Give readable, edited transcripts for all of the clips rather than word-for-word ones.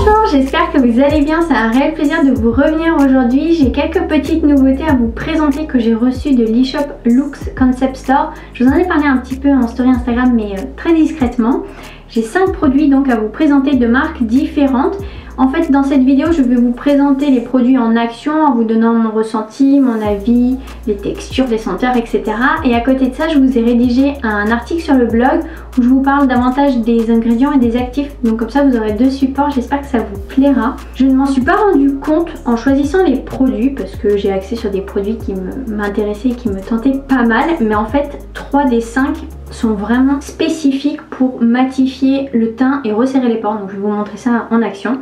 Bonjour, j'espère que vous allez bien, c'est un réel plaisir de vous revenir aujourd'hui. J'ai quelques petites nouveautés à vous présenter que j'ai reçues de l'eShop Looks Concept Store. Je vous en ai parlé un petit peu en story Instagram mais très discrètement. J'ai 5 produits donc à vous présenter de marques différentes. En fait, dans cette vidéo, je vais vous présenter les produits en action en vous donnant mon ressenti, mon avis, les textures, les senteurs, etc. Et à côté de ça, je vous ai rédigé un article sur le blog où je vous parle davantage des ingrédients et des actifs. Donc comme ça, vous aurez deux supports. J'espère que ça vous plaira. Je ne m'en suis pas rendu compte en choisissant les produits parce que j'ai axé sur des produits qui m'intéressaient et qui me tentaient pas mal. Mais en fait, 3 des 5 sont vraiment spécifiques pour matifier le teint et resserrer les pores. Donc je vais vous montrer ça en action.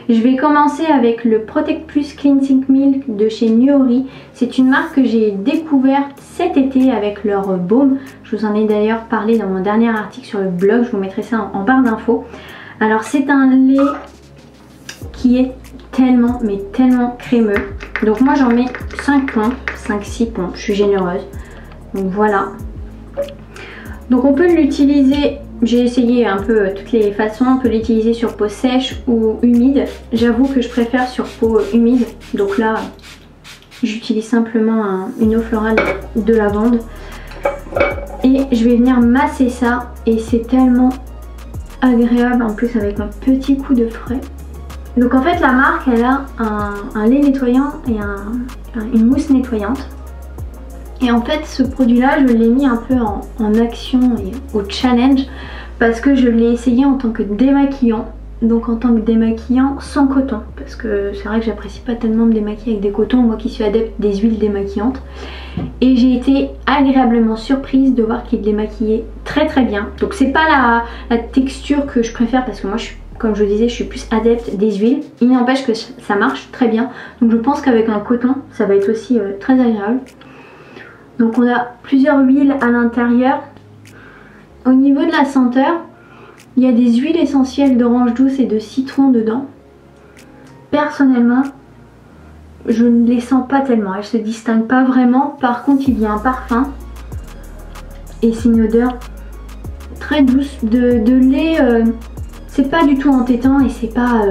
Je vais commencer avec le Protect Plus Cleansing Milk de chez Nuori. C'est une marque que j'ai découverte cet été avec leur baume. Je vous en ai d'ailleurs parlé dans mon dernier article sur le blog. Je vous mettrai ça en barre d'infos. Alors c'est un lait qui est tellement mais tellement crémeux. Donc moi j'en mets 5 pompes, 5-6 pompes. Je suis généreuse. Donc voilà. Donc on peut l'utiliser, j'ai essayé un peu toutes les façons, on peut l'utiliser sur peau sèche ou humide. J'avoue que je préfère sur peau humide, donc là j'utilise simplement une eau florale de lavande. Et je vais venir masser ça et c'est tellement agréable en plus avec un petit coup de frais. Donc en fait la marque elle a un lait nettoyant et une mousse nettoyante. Et en fait ce produit là je l'ai mis un peu en action et au challenge parce que je l'ai essayé en tant que démaquillant. Donc en tant que démaquillant sans coton. Parce que c'est vrai que j'apprécie pas tellement me démaquiller avec des cotons, moi qui suis adepte des huiles démaquillantes. Et j'ai été agréablement surprise de voir qu'il démaquillait très très bien. Donc c'est pas la texture que je préfère parce que moi comme je disais je suis plus adepte des huiles. Il n'empêche que ça marche très bien. Donc je pense qu'avec un coton ça va être aussi très agréable. Donc on a plusieurs huiles à l'intérieur. Au niveau de la senteur, il y a des huiles essentielles d'orange douce et de citron dedans. Personnellement, je ne les sens pas tellement, elles se distinguent pas vraiment. Par contre, il y a un parfum et c'est une odeur très douce de lait. C'est pas du tout entêtant et c'est pas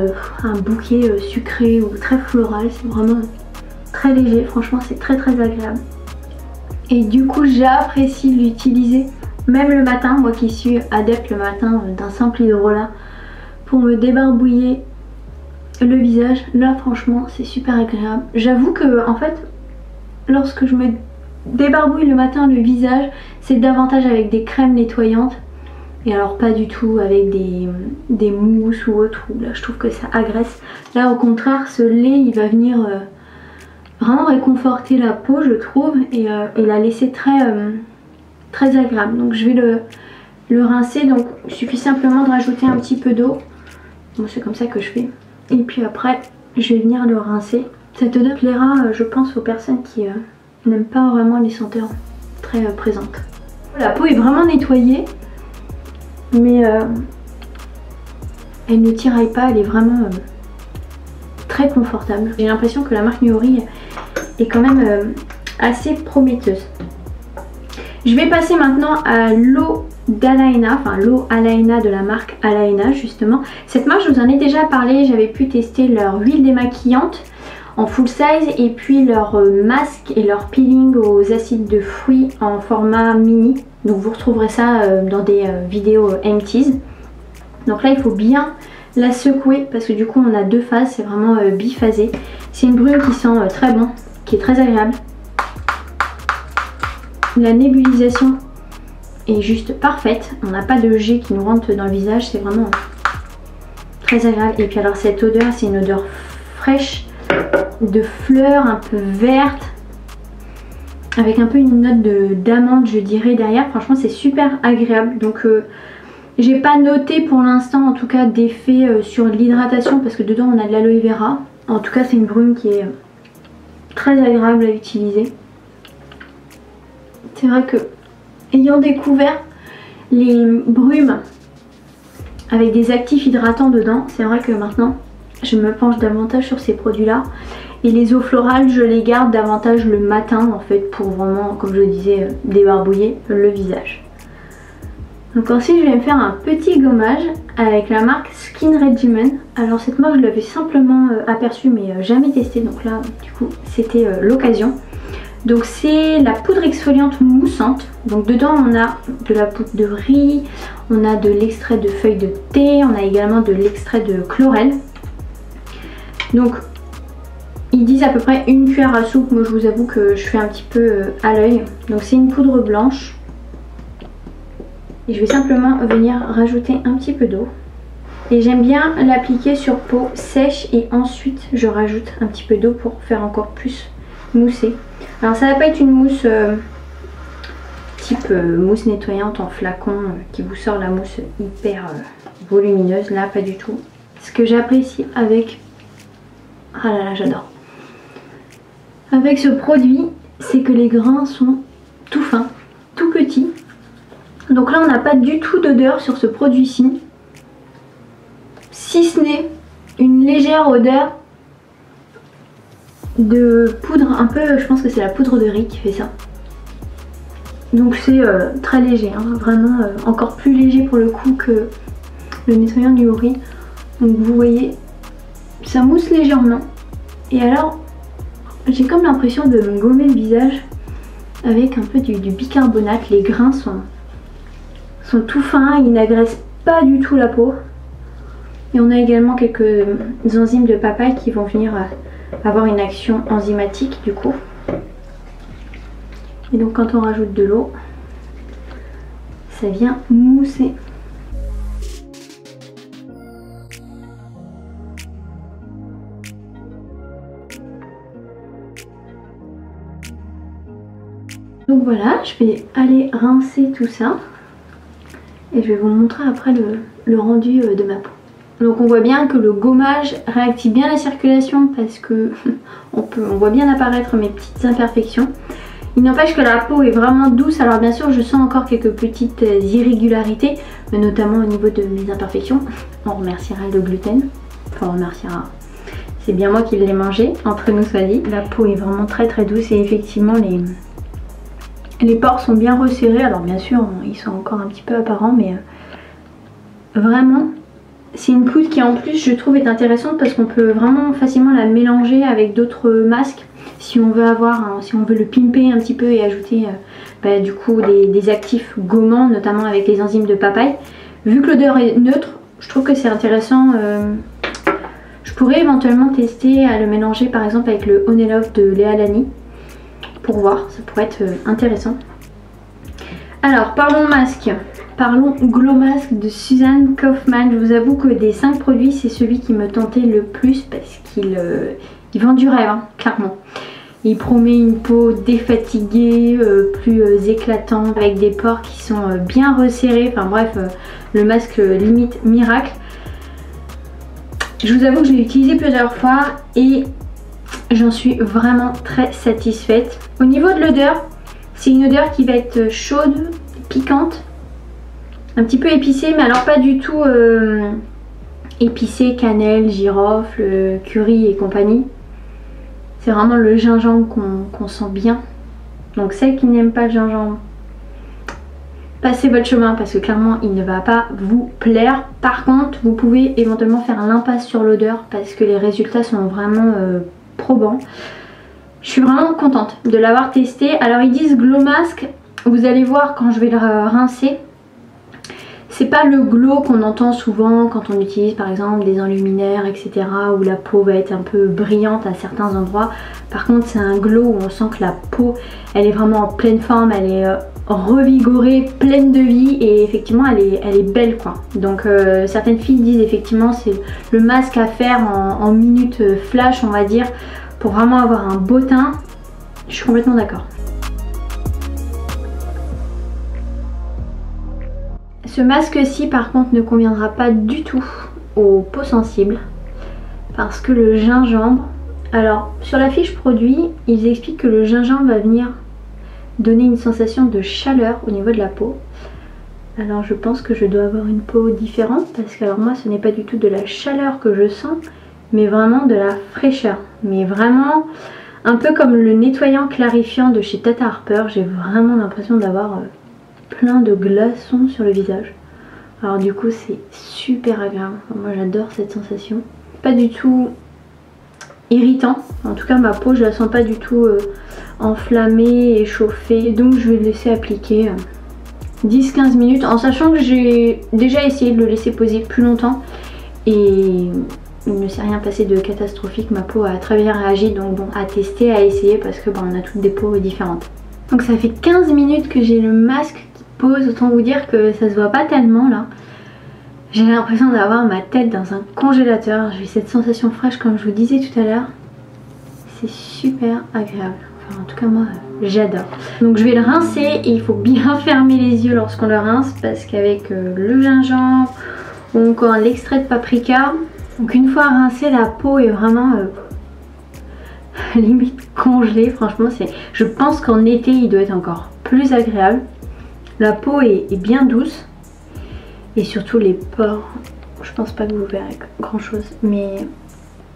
un bouquet sucré ou très floral. C'est vraiment très léger. Franchement, c'est très très agréable. Et du coup j'apprécie l'utiliser même le matin, moi qui suis adepte le matin d'un simple hydrolat pour me débarbouiller le visage. Là franchement c'est super agréable. J'avoue que en fait lorsque je me débarbouille le matin le visage c'est davantage avec des crèmes nettoyantes. Et alors pas du tout avec des mousses ou autre où là je trouve que ça agresse. Là au contraire ce lait il va venir vraiment réconforter la peau je trouve et la laisser très agréable. Donc je vais le rincer, donc il suffit simplement de rajouter un petit peu d'eau. Moi c'est comme ça que je fais. Et puis après je vais venir le rincer. Cette odeur plaira je pense aux personnes qui n'aiment pas vraiment les senteurs très présentes. La peau est vraiment nettoyée mais elle ne tiraille pas, elle est vraiment très confortable. J'ai l'impression que la marque Nuori est quand même assez prometteuse. Je vais passer maintenant à l'eau d'Alaïna, enfin l'eau Alaïna de la marque Alaïna justement. Cette marque je vous en ai déjà parlé, j'avais pu tester leur huile démaquillante en full size et puis leur masque et leur peeling aux acides de fruits en format mini. Donc vous retrouverez ça dans des vidéos empties. Donc là il faut bien la secouer parce que du coup on a deux phases, c'est vraiment biphasé. C'est une brume qui sent très bon, qui est très agréable. La nébulisation est juste parfaite, on n'a pas de jet qui nous rentre dans le visage, c'est vraiment très agréable. Et puis alors cette odeur, c'est une odeur fraîche de fleurs un peu vertes avec un peu une note d'amande je dirais derrière. Franchement c'est super agréable. Donc j'ai pas noté pour l'instant en tout cas d'effet sur l'hydratation parce que dedans on a de l'aloe vera. En tout cas c'est une brume qui est très agréable à utiliser. C'est vrai que ayant découvert les brumes avec des actifs hydratants dedans, c'est vrai que maintenant je me penche davantage sur ces produits là. Et les eaux florales je les garde davantage le matin en fait pour vraiment, comme je le disais, débarbouiller le visage. Donc ensuite je vais me faire un petit gommage avec la marque Skin Regimen. Alors cette marque je l'avais simplement aperçue mais jamais testée, donc là du coup c'était l'occasion. Donc c'est la poudre exfoliante moussante. Donc dedans on a de la poudre de riz, on a de l'extrait de feuilles de thé, on a également de l'extrait de chlorelle. Donc ils disent à peu près une cuillère à soupe. Moi je vous avoue que je fais un petit peu à l'œil. Donc c'est une poudre blanche. Et je vais simplement venir rajouter un petit peu d'eau. Et j'aime bien l'appliquer sur peau sèche et ensuite je rajoute un petit peu d'eau pour faire encore plus mousser. Alors ça va pas être une mousse type mousse nettoyante en flacon qui vous sort la mousse hyper volumineuse. Là pas du tout. Ce que j'apprécie avec... Ah là là j'adore. Avec ce produit c'est que les grains sont tout fins, tout petits. Donc là on n'a pas du tout d'odeur sur ce produit-ci. Si ce n'est une légère odeur de poudre, un peu, je pense que c'est la poudre de riz qui fait ça. Donc c'est très léger, hein, vraiment encore plus léger pour le coup que le nettoyant du riz. Donc vous voyez, ça mousse légèrement. Et alors, j'ai comme l'impression de me gommer le visage avec un peu du bicarbonate. Les grains sont tout fins, ils n'agressent pas du tout la peau. Et on a également quelques enzymes de papaye qui vont venir avoir une action enzymatique du coup. Et donc quand on rajoute de l'eau, ça vient mousser. Donc voilà, je vais aller rincer tout ça et je vais vous montrer après le rendu de ma peau. Donc on voit bien que le gommage réactive bien la circulation parce que on voit bien apparaître mes petites imperfections. Il n'empêche que la peau est vraiment douce. Alors bien sûr je sens encore quelques petites irrégularités, mais notamment au niveau de mes imperfections. On remerciera le gluten. Enfin on remerciera. C'est bien moi qui l'ai mangé, entre nous soit dit. La peau est vraiment très très douce et effectivement les pores sont bien resserrés. Alors bien sûr ils sont encore un petit peu apparents, mais vraiment... C'est une poudre qui en plus je trouve est intéressante parce qu'on peut vraiment facilement la mélanger avec d'autres masques si on veut si on veut le pimper un petit peu et ajouter du coup des actifs gommants, notamment avec les enzymes de papaye. Vu que l'odeur est neutre, je trouve que c'est intéressant. Je pourrais éventuellement tester à le mélanger par exemple avec le Honey Love de Léa Lani pour voir, ça pourrait être intéressant. Alors parlons masque. Parlons Glow Mask de Susan Kaufmann. Je vous avoue que des 5 produits, c'est celui qui me tentait le plus parce qu'il vend du rêve, hein, clairement. Il promet une peau défatiguée, plus éclatante, avec des pores qui sont bien resserrés. Enfin bref, le masque limite miracle. Je vous avoue que je l'ai utilisé plusieurs fois et j'en suis vraiment très satisfaite. Au niveau de l'odeur, c'est une odeur qui va être chaude, piquante. Un petit peu épicé, mais alors pas du tout épicé, cannelle, girofle, curry et compagnie. C'est vraiment le gingembre qu'on sent bien. Donc celles qui n'aiment pas le gingembre, passez votre chemin parce que clairement il ne va pas vous plaire. Par contre, vous pouvez éventuellement faire l'impasse sur l'odeur parce que les résultats sont vraiment probants. Je suis vraiment contente de l'avoir testé. Alors ils disent Glow Mask, vous allez voir quand je vais le rincer. C'est pas le glow qu'on entend souvent quand on utilise par exemple des enluminaires etc. où la peau va être un peu brillante à certains endroits. Par contre c'est un glow où on sent que la peau elle est vraiment en pleine forme, elle est revigorée, pleine de vie et effectivement elle est belle quoi. Donc certaines filles disent effectivement c'est le masque à faire en minutes flash on va dire pour vraiment avoir un beau teint. Je suis complètement d'accord. Ce masque-ci par contre ne conviendra pas du tout aux peaux sensibles parce que le gingembre, alors sur la fiche produit ils expliquent que le gingembre va venir donner une sensation de chaleur au niveau de la peau. Alors je pense que je dois avoir une peau différente parce que alors moi ce n'est pas du tout de la chaleur que je sens mais vraiment de la fraîcheur, mais vraiment un peu comme le nettoyant clarifiant de chez Tata Harper. J'ai vraiment l'impression d'avoir plein de glaçons sur le visage. Alors du coup c'est super agréable, moi j'adore cette sensation. Pas du tout irritant, en tout cas ma peau je la sens pas du tout enflammée et chauffée. Donc je vais le laisser appliquer 10-15 minutes en sachant que j'ai déjà essayé de le laisser poser plus longtemps et il ne s'est rien passé de catastrophique, ma peau a très bien réagi. Donc bon, à tester, à essayer parce que on a toutes des peaux différentes. Donc ça fait 15 minutes que j'ai le masque qui pose, autant vous dire que ça se voit pas tellement là. J'ai l'impression d'avoir ma tête dans un congélateur, j'ai cette sensation fraîche comme je vous disais tout à l'heure. C'est super agréable, enfin en tout cas moi j'adore. Donc je vais le rincer et il faut bien fermer les yeux lorsqu'on le rince parce qu'avec le gingembre ou encore l'extrait de paprika, donc une fois rincée la peau est vraiment limite congelée. Franchement je pense qu'en été il doit être encore plus agréable. La peau est bien douce et surtout les pores, je pense pas que vous verrez grand chose mais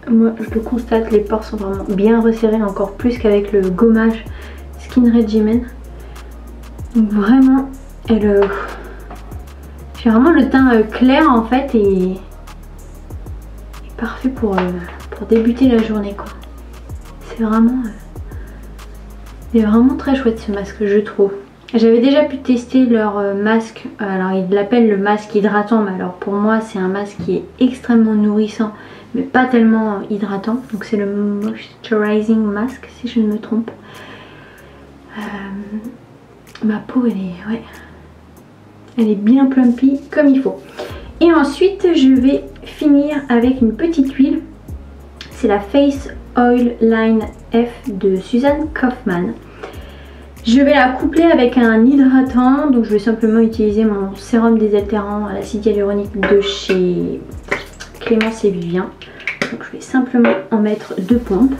moi je le constate, les pores sont vraiment bien resserrés, encore plus qu'avec le gommage Skin Regimen. Donc vraiment j'ai vraiment le teint clair en fait et parfait pour débuter la journée quoi. C'est vraiment très chouette ce masque je trouve. J'avais déjà pu tester leur masque, alors ils l'appellent le masque hydratant, mais alors pour moi c'est un masque qui est extrêmement nourrissant mais pas tellement hydratant. Donc c'est le Moisturizing Mask si je ne me trompe. Ma peau elle est bien plumpy comme il faut. Et ensuite je vais finir avec une petite huile. C'est la Face Oil Line F de Susan Kaufman. Je vais la coupler avec un hydratant. Donc je vais simplement utiliser mon sérum désaltérant à l'acide hyaluronique de chez Clémence et Vivien. Donc je vais simplement en mettre 2 pompes.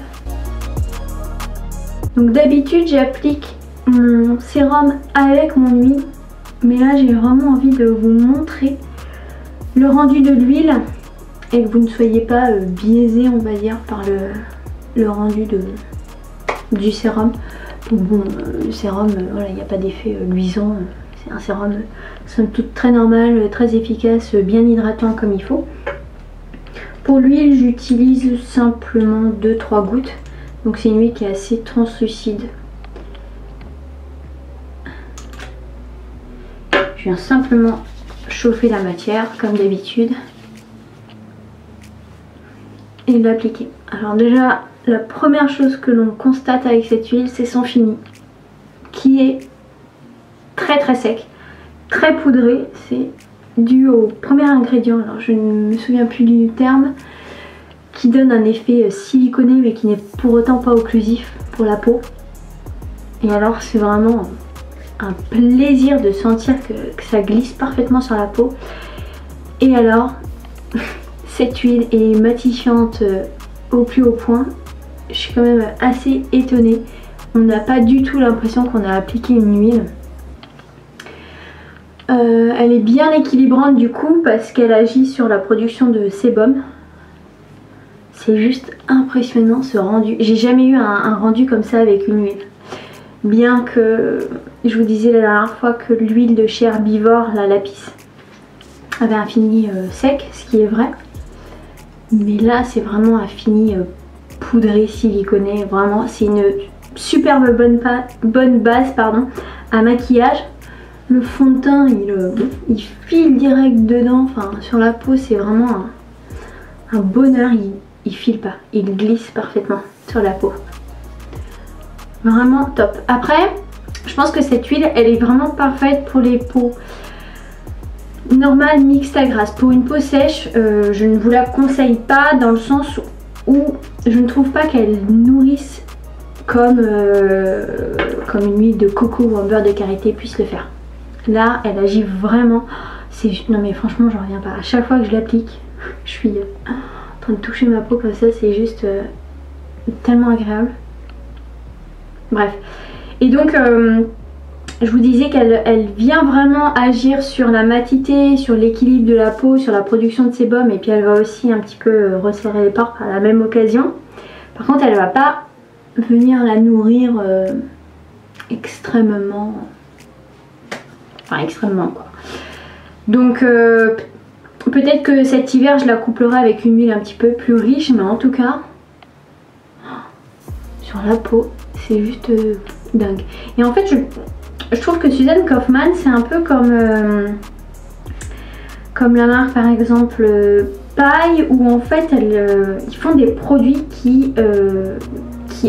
Donc d'habitude j'applique mon sérum avec mon huile, mais là j'ai vraiment envie de vous montrer le rendu de l'huile et que vous ne soyez pas biaisé on va dire par le rendu du sérum. Donc bon, le sérum, voilà, il n'y a pas d'effet luisant, c'est un sérum somme toute très normal, très efficace, bien hydratant comme il faut. Pour l'huile j'utilise simplement 2-3 gouttes, donc c'est une huile qui est assez translucide. Je viens simplement chauffer la matière comme d'habitude et l'appliquer. Alors déjà la première chose que l'on constate avec cette huile c'est son fini qui est très sec, très poudré. C'est dû au premier ingrédient, alors je ne me souviens plus du terme, qui donne un effet siliconé mais qui n'est pour autant pas occlusif pour la peau. Et alors c'est vraiment un plaisir de sentir que ça glisse parfaitement sur la peau. Et alors cette huile est matifiante au plus haut point. Je suis quand même assez étonnée. On n'a pas du tout l'impression qu'on a appliqué une huile. Elle est bien équilibrante du coup parce qu'elle agit sur la production de sébum. C'est juste impressionnant ce rendu. J'ai jamais eu un rendu comme ça avec une huile. Bien que je vous disais la dernière fois que l'huile de chez Herbivore, la Lapis, avait un fini sec, ce qui est vrai. Mais là c'est vraiment un fini poudré, siliconé. Vraiment c'est une superbe bonne base à maquillage. Le fond de teint il file direct dedans, enfin sur la peau c'est vraiment un bonheur, il file pas, il glisse parfaitement sur la peau. Vraiment top. Après je pense que cette huile elle est vraiment parfaite pour les peaux normales mixtes à grasse. Pour une peau sèche je ne vous la conseille pas dans le sens où je ne trouve pas qu'elle nourrisse comme une huile de coco ou un beurre de karité puisse le faire. Là elle agit vraiment, non mais franchement j'en reviens pas, à chaque fois que je l'applique je suis en train de toucher ma peau comme ça, c'est juste tellement agréable. Bref, et donc je vous disais qu'elle vient vraiment agir sur la matité, sur l'équilibre de la peau, sur la production de sébum, et puis elle va aussi un petit peu resserrer les pores par la même occasion. Par contre elle va pas venir la nourrir extrêmement enfin extrêmement quoi. Donc peut-être que cet hiver je la couplerai avec une huile un petit peu plus riche, mais en tout cas sur la peau c'est juste dingue. Et en fait je trouve que Susan Kaufmann c'est un peu comme la marque par exemple Paille, où en fait ils font des produits qui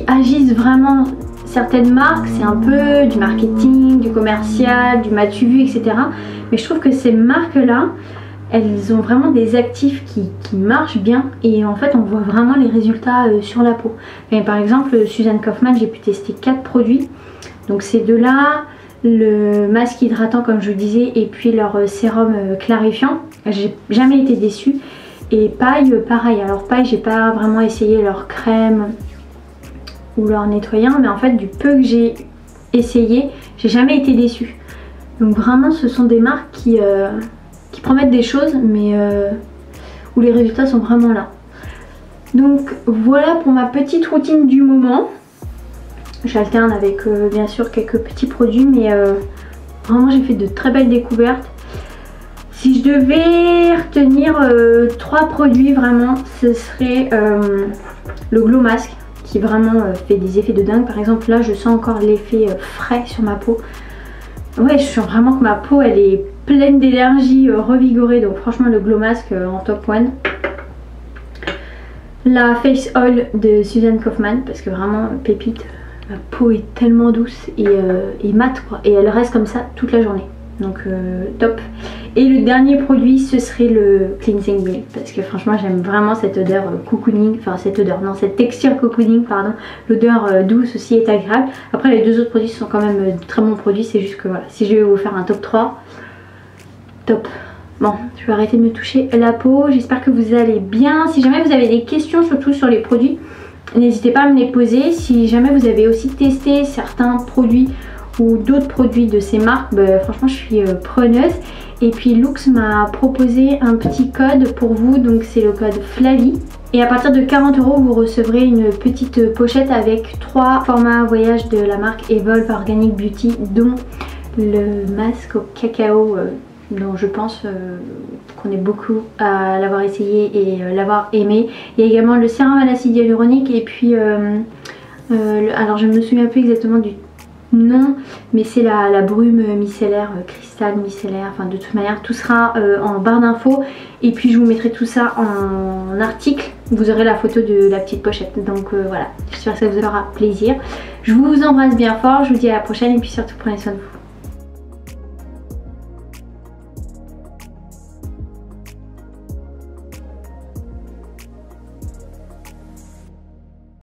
agissent vraiment. Certaines marques c'est un peu du marketing, du commercial, du m'as-tu vu, etc. Mais je trouve que ces marques là elles ont vraiment des actifs qui marchent bien, et en fait on voit vraiment les résultats sur la peau. Et par exemple Susan Kaufmann, j'ai pu tester 4 produits, donc ces deux là, le masque hydratant comme je vous disais, et puis leur sérum clarifiant. J'ai jamais été déçue. Et Paille pareil, alors Paille j'ai pas vraiment essayé leur crème ou leur nettoyant, mais en fait du peu que j'ai essayé j'ai jamais été déçue. Donc vraiment ce sont des marques qui promettent des choses, mais où les résultats sont vraiment là. Donc voilà pour ma petite routine du moment. J'alterne avec bien sûr quelques petits produits, mais vraiment j'ai fait de très belles découvertes. Si je devais retenir 3 produits vraiment, ce serait le Glow Mask, qui vraiment fait des effets de dingue. Par exemple là je sens encore l'effet frais sur ma peau. Ouais, je sens vraiment que ma peau elle est pleine d'énergie, revigorée, donc franchement le Glow Mask en top 1. La Face Oil de Susan Kaufmann, parce que vraiment pépite, ma peau est tellement douce et mate quoi, et elle reste comme ça toute la journée, donc top. Et le dernier produit ce serait le Cleansing Milk, parce que franchement j'aime vraiment cette odeur cocooning, enfin cette odeur, non cette texture cocooning pardon, l'odeur douce aussi est agréable. Après les deux autres produits sont quand même de très bons produits, c'est juste que voilà, si je vais vous faire un top 3, top. Bon, je vais arrêter de me toucher la peau, j'espère que vous allez bien. Si jamais vous avez des questions surtout sur les produits, n'hésitez pas à me les poser. Si jamais vous avez aussi testé certains produits ou d'autres produits de ces marques, bah, franchement je suis preneuse. Et puis Lux m'a proposé un petit code pour vous, donc c'est le code Flavie. Et à partir de 40 € vous recevrez une petite pochette avec 3 formats voyage de la marque Evolve Organic Beauty, dont le masque au cacao dont je pense qu'on est beaucoup à l'avoir essayé et l'avoir aimé. Il y a également le sérum à l'acide hyaluronique, et puis alors je ne me souviens plus exactement du nom, mais c'est la brume micellaire, cristal micellaire, enfin de toute manière tout sera en barre d'infos, et puis je vous mettrai tout ça en article, vous aurez la photo de la petite pochette. Donc voilà, j'espère que ça vous fera plaisir. Je vous embrasse bien fort, je vous dis à la prochaine, et puis surtout prenez soin de vous.